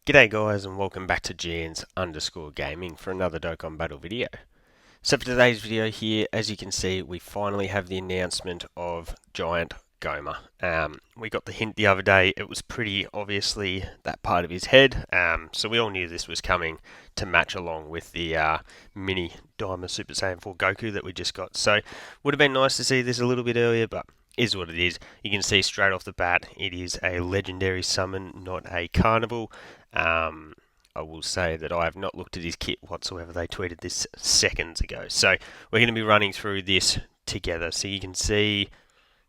G'day guys and welcome back to GNs_gaming for another Dokkan battle video. So for today's video here, as you can see, we finally have the announcement of Giant Gomah. We got the hint the other day. It was pretty obviously that part of his head, so we all knew this was coming to match along with the mini Diamond Super Saiyan 4 Goku that we just got. So would have been nice to see this a little bit earlier, but is what it is. You can see straight off the bat, it is a legendary summon, not a carnival. I will say that I have not looked at his kit whatsoever. They tweeted this seconds ago. So we're going to be running through this together. So you can see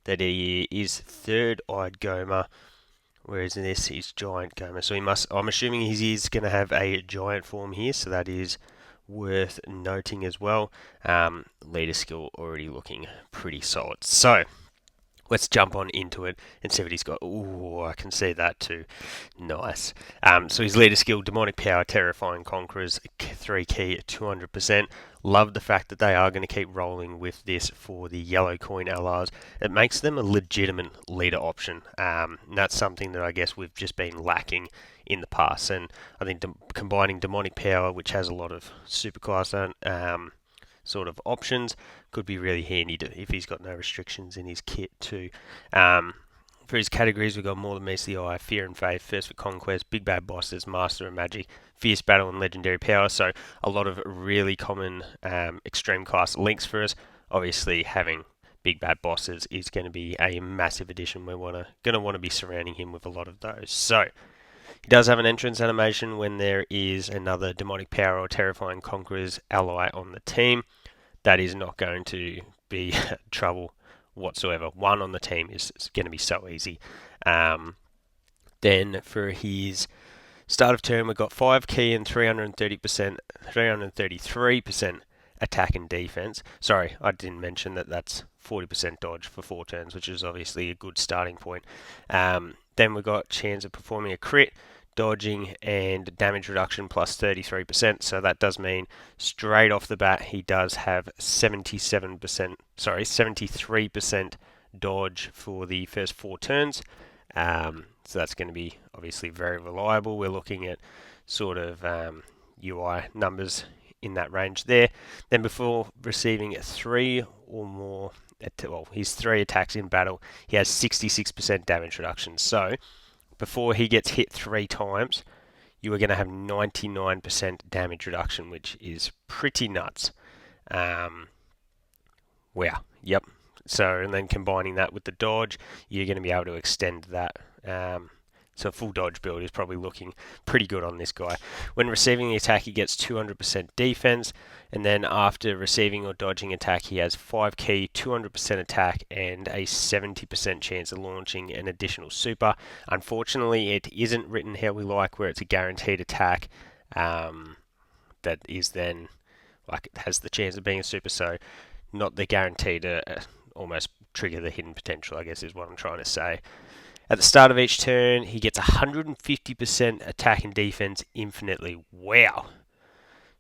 that he is Third Eye Gomah, whereas this is Giant Gomah. So I'm assuming he is going to have a giant form here, so that is worth noting as well. Leader skill already looking pretty solid. So let's jump on into it and see what he's got. Ooh, I can see that too. Nice. So his leader skill, Demonic Power, Terrifying Conquerors, 3 key, 200%. Love the fact that they are going to keep rolling with this for the yellow coin LRs. It makes them a legitimate leader option. And that's something that I guess we've just been lacking in the past. And I think combining Demonic Power, which has a lot of superclass sort of options, could be really handy if he's got no restrictions in his kit too. For his categories, we've got More Than Meets the Eye, Fear and Faith, Thirst for Conquest, Big Bad Bosses, Master of Magic, Fierce Battle, and Legendary Power. So a lot of really common extreme class links for us. Obviously, having Big Bad Bosses is going to be a massive addition. We're going to want to be surrounding him with a lot of those. So he does have an entrance animation when there is another Demonic Power or Terrifying Conquerors ally on the team. That is not going to be trouble whatsoever. One on the team is going to be so easy. Then for his start of turn, we've got 5 key and 330%, 333% attack and defense. Sorry, I didn't mention that that's 40% dodge for 4 turns, which is obviously a good starting point. Then we've got chance of performing a crit, dodging, and damage reduction plus 33%. So that does mean straight off the bat he does have 73% dodge for the first 4 turns. So that's going to be obviously very reliable. We're looking at sort of UI numbers in that range there. Then before receiving 3 or more, his 3 attacks in battle, he has 66% damage reduction. So before he gets hit 3 times, you are going to have 99% damage reduction, which is pretty nuts. Wow. Yep. So, and then combining that with the dodge, you're going to be able to extend that. So a full dodge build is probably looking pretty good on this guy. When receiving the attack, he gets 200% defense, and then after receiving or dodging attack, he has 5 key, 200% attack, and a 70% chance of launching an additional super. Unfortunately, it isn't written how we like, where it's a guaranteed attack that is then, like, it has the chance of being a super, so not the guaranteed almost trigger the hidden potential, I guess is what I'm trying to say. At the start of each turn, he gets 150% attack and defense infinitely. Wow.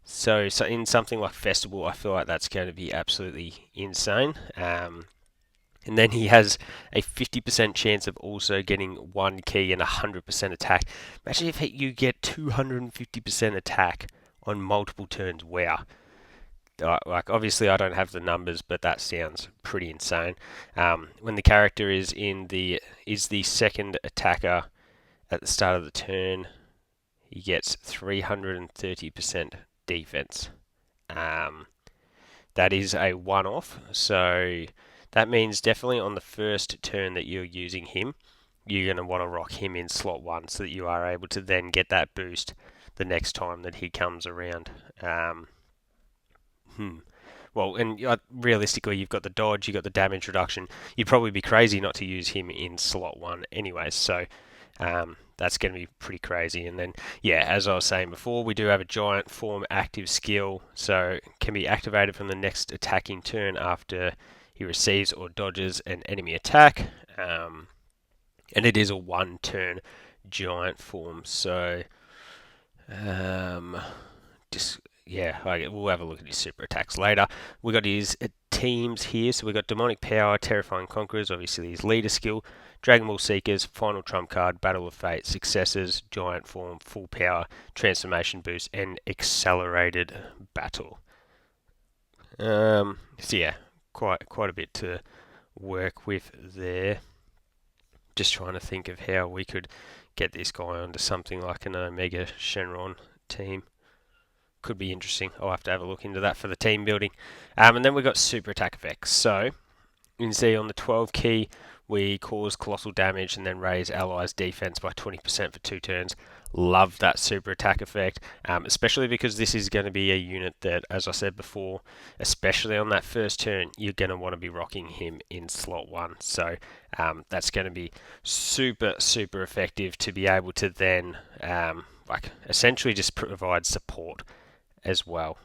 So in something like Festival, I feel like that's going to be absolutely insane. And then he has a 50% chance of also getting 1 key and 100% attack. Imagine if you get 250% attack on multiple turns. Wow. Like, obviously I don't have the numbers, but that sounds pretty insane. When the character is the second attacker at the start of the turn, he gets 330% defense. That is a one-off, so that means definitely on the first turn that you're using him, you're going to want to rock him in slot 1 so that you are able to then get that boost the next time that he comes around. Well, and realistically, you've got the dodge, you've got the damage reduction. You'd probably be crazy not to use him in slot 1 anyways, so that's going to be pretty crazy. And then, yeah, as I was saying before, we do have a giant form active skill, so it can be activated from the next attacking turn after he receives or dodges an enemy attack. And it is a 1-turn giant form, so just yeah, we'll have a look at his super attacks later. We got his teams here. So we got Demonic Power, Terrifying Conquerors, obviously his leader skill, Dragon Ball Seekers, Final Trump Card, Battle of Fate, Successors, Giant Form, Full Power, Transformation Boost, and Accelerated Battle. So yeah, quite a bit to work with there. Just trying to think of how we could get this guy onto something like an Omega Shenron team. Could be interesting. I'll have to have a look into that for the team building. And then we've got super attack effects. So you can see on the 12 key, we cause colossal damage and then raise allies' defense by 20% for 2 turns. Love that super attack effect, especially because this is going to be a unit that, as I said before, especially on that first turn, you're going to want to be rocking him in slot 1. So that's going to be super effective to be able to then essentially just provide support as well.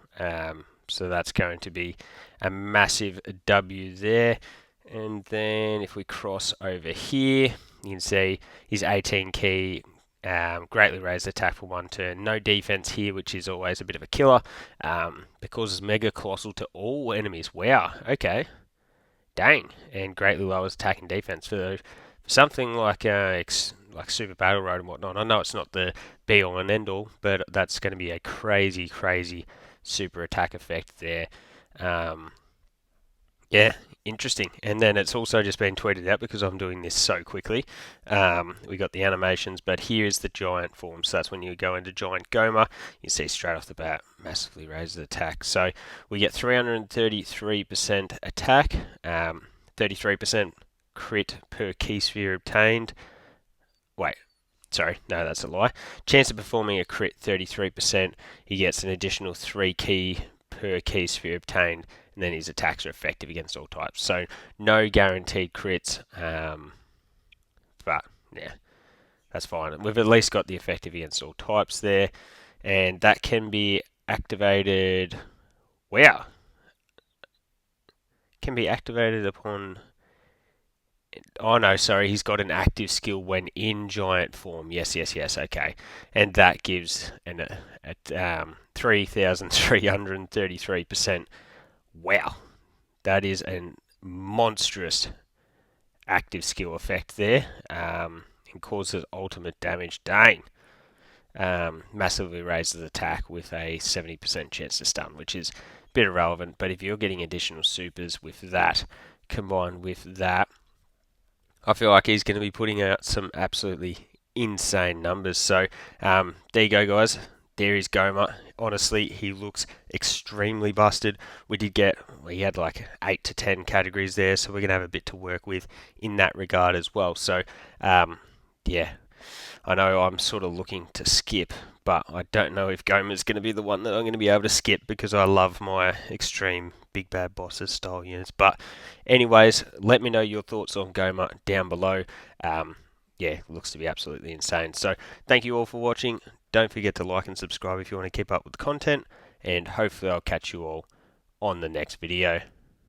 So that's going to be a massive W there. And then if we cross over here, you can see his 18 key, greatly raised attack for 1 turn. No defense here, which is always a bit of a killer. It causes mega colossal to all enemies. Wow, okay. Dang. And greatly lowers attack and defense for something like Super Battle Road and whatnot. I know it's not the be all and end all, but that's going to be a crazy super attack effect there. Yeah, interesting. And then it's also just been tweeted out because I'm doing this so quickly. We got the animations, but here is the giant form. So that's when you go into Giant Gomah. You see straight off the bat, massively raises attack. So we get 333% attack, 33% crit per key sphere obtained. Wait, sorry, no, that's a lie. Chance of performing a crit, 33%. He gets an additional 3 key per key sphere obtained, and then his attacks are effective against all types. So no guaranteed crits, but yeah, that's fine. We've at least got the effective against all types there, and that can be activated. Wow, can be activated upon. Oh no, sorry, he's got an active skill when in giant form. Yes, okay. And that gives an 3,333%. Wow, that is a monstrous active skill effect there. And causes ultimate damage. Dang. Massively raises attack with a 70% chance to stun, which is a bit irrelevant. But if you're getting additional supers with that, combined with that, I feel like he's going to be putting out some absolutely insane numbers. So there you go, guys. There is Gomah. Honestly, he looks extremely busted. We had like 8 to 10 categories there, so we're going to have a bit to work with in that regard as well. So yeah, I know I'm sort of looking to skip, but I don't know if Gomah's going to be the one that I'm going to be able to skip because I love my extreme big bad bosses style units. But anyways, let me know your thoughts on Gomah down below. Yeah, looks to be absolutely insane. So thank you all for watching. Don't forget to like and subscribe if you want to keep up with the content, and hopefully I'll catch you all on the next video.